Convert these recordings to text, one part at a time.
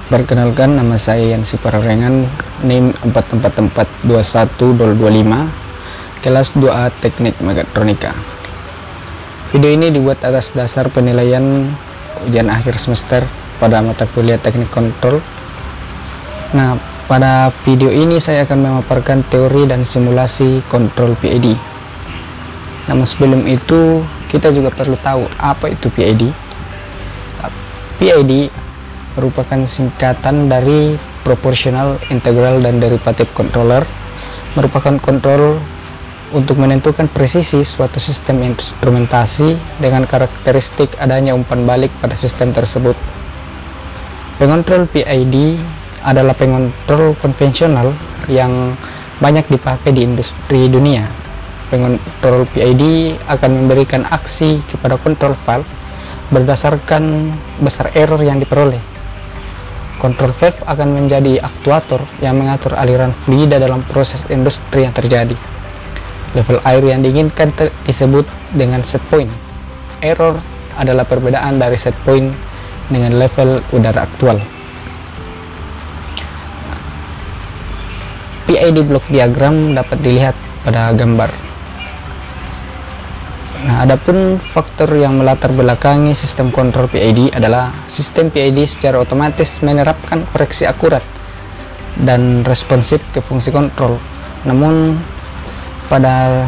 Perkenalkan, nama saya Yansi Pararengan, NIM 44421-25, kelas 2A Teknik Mekatronika. Video ini dibuat atas dasar penilaian ujian akhir semester pada mata kuliah Teknik Kontrol. Nah, pada video ini saya akan memaparkan teori dan simulasi kontrol PID. Namun sebelum itu, kita juga perlu tahu apa itu PID. PID merupakan singkatan dari Proportional, Integral, dan Derivative Controller. Merupakan kontrol untuk menentukan presisi suatu sistem instrumentasi dengan karakteristik adanya umpan balik pada sistem tersebut. Pengontrol PID adalah pengontrol konvensional yang banyak dipakai di industri dunia. Pengontrol PID akan memberikan aksi kepada kontrol valve berdasarkan besar error yang diperoleh. Kontrol valve akan menjadi aktuator yang mengatur aliran fluida dalam proses industri yang terjadi. Level air yang diinginkan disebut dengan set point. Error adalah perbedaan dari set point dengan level udara aktual. PID block diagram dapat dilihat pada gambar. Nah, adapun faktor yang melatar belakangi sistem kontrol PID adalah sistem PID secara otomatis menerapkan koreksi akurat dan responsif ke fungsi kontrol. Namun pada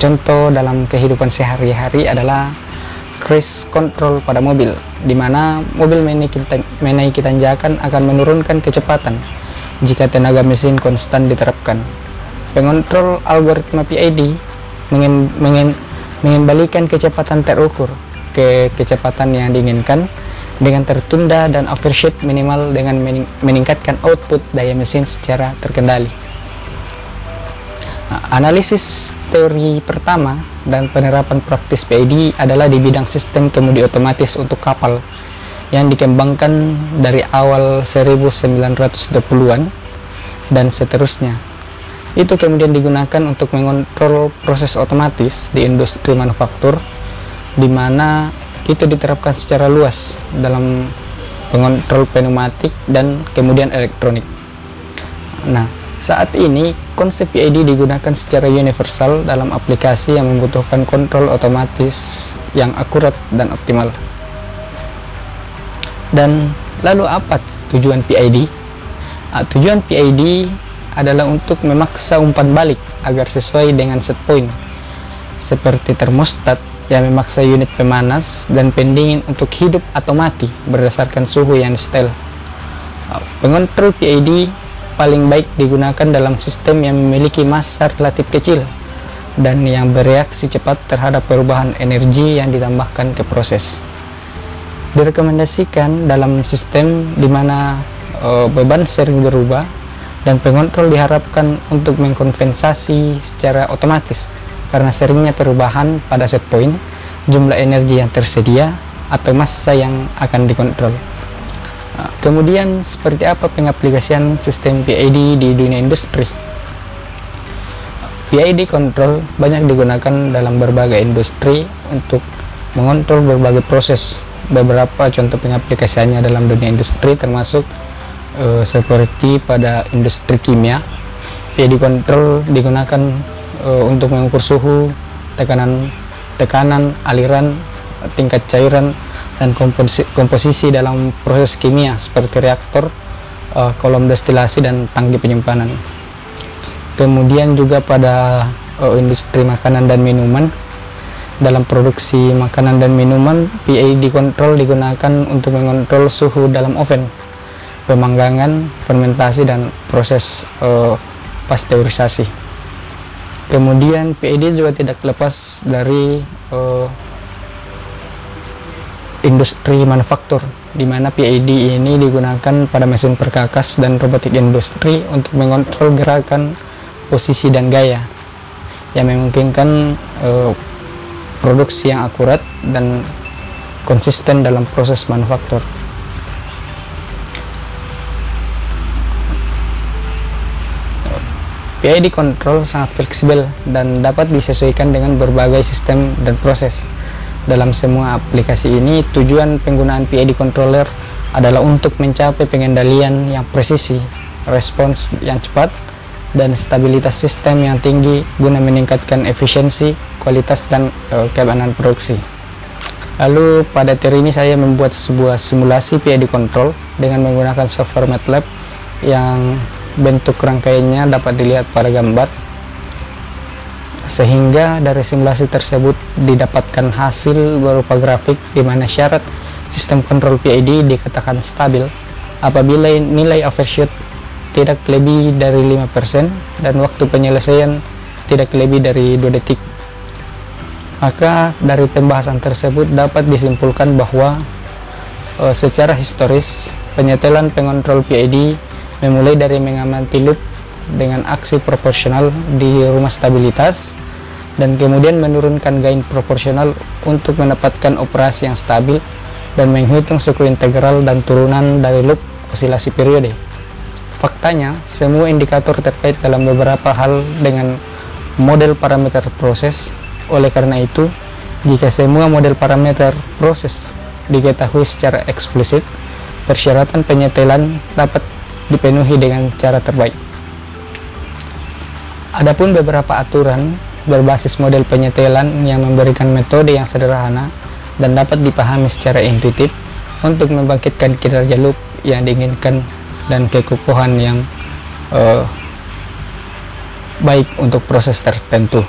contoh dalam kehidupan sehari-hari adalah cruise control pada mobil, di mana mobil menaiki tanjakan akan menurunkan kecepatan jika tenaga mesin konstan diterapkan. Pengontrol algoritma PID mengembalikan kecepatan terukur ke kecepatan yang diinginkan dengan tertunda dan overshoot minimal dengan meningkatkan output daya mesin secara terkendali. Analisis teori pertama dan penerapan praktis PID adalah di bidang sistem kemudi otomatis untuk kapal yang dikembangkan dari awal 1920-an dan seterusnya. Itu kemudian digunakan untuk mengontrol proses otomatis di industri manufaktur, di mana itu diterapkan secara luas dalam pengontrol pneumatik dan kemudian elektronik. Nah, saat ini konsep PID digunakan secara universal dalam aplikasi yang membutuhkan kontrol otomatis yang akurat dan optimal. Dan lalu apa tujuan PID? Tujuan PID adalah untuk memaksa umpan balik agar sesuai dengan set point, seperti termostat yang memaksa unit pemanas dan pendingin untuk hidup atau mati berdasarkan suhu yang disetel. Pengontrol PID paling baik digunakan dalam sistem yang memiliki massa relatif kecil dan yang bereaksi cepat terhadap perubahan energi yang ditambahkan ke proses. Direkomendasikan dalam sistem di mana beban sering berubah dan pengontrol diharapkan untuk mengkompensasi secara otomatis karena seringnya perubahan pada set point, jumlah energi yang tersedia, atau massa yang akan dikontrol. Kemudian, seperti apa pengaplikasian sistem PID di dunia industri? PID control banyak digunakan dalam berbagai industri untuk mengontrol berbagai proses. Beberapa contoh pengaplikasiannya dalam dunia industri termasuk seperti pada industri kimia. PID control digunakan untuk mengukur suhu, tekanan, aliran, tingkat cairan, dan komposisi dalam proses kimia seperti reaktor, kolom destilasi, dan tangki penyimpanan. Kemudian juga pada industri makanan dan minuman. Dalam produksi makanan dan minuman, PID control digunakan untuk mengontrol suhu dalam oven, pemanggangan, fermentasi, dan proses pasteurisasi. Kemudian PID juga tidak lepas dari industri manufaktur, di mana PID ini digunakan pada mesin perkakas dan robotik industri untuk mengontrol gerakan, posisi, dan gaya yang memungkinkan produksi yang akurat dan konsisten dalam proses manufaktur. PID control sangat fleksibel dan dapat disesuaikan dengan berbagai sistem dan proses. Dalam semua aplikasi ini, tujuan penggunaan PID controller adalah untuk mencapai pengendalian yang presisi, respons yang cepat, dan stabilitas sistem yang tinggi guna meningkatkan efisiensi, kualitas, dan keamanan produksi. Lalu pada teori ini saya membuat sebuah simulasi PID control dengan menggunakan software MATLAB yang bentuk rangkaiannya dapat dilihat pada gambar, sehingga dari simulasi tersebut didapatkan hasil berupa grafik di mana syarat sistem kontrol PID dikatakan stabil apabila nilai overshoot tidak lebih dari 5% dan waktu penyelesaian tidak lebih dari 2 detik. Maka dari pembahasan tersebut dapat disimpulkan bahwa secara historis penyetelan pengontrol PID memulai dari mengamati loop dengan aksi proporsional di rumah stabilitas dan kemudian menurunkan gain proporsional untuk mendapatkan operasi yang stabil dan menghitung suku integral dan turunan dari loop osilasi periode. Faktanya, semua indikator terkait dalam beberapa hal dengan model parameter proses. Oleh karena itu, jika semua model parameter proses diketahui secara eksplisit, persyaratan penyetelan dapat dipenuhi dengan cara terbaik. Adapun beberapa aturan berbasis model penyetelan yang memberikan metode yang sederhana dan dapat dipahami secara intuitif untuk membangkitkan kinerja loop yang diinginkan dan kekukuhan yang baik untuk proses tertentu.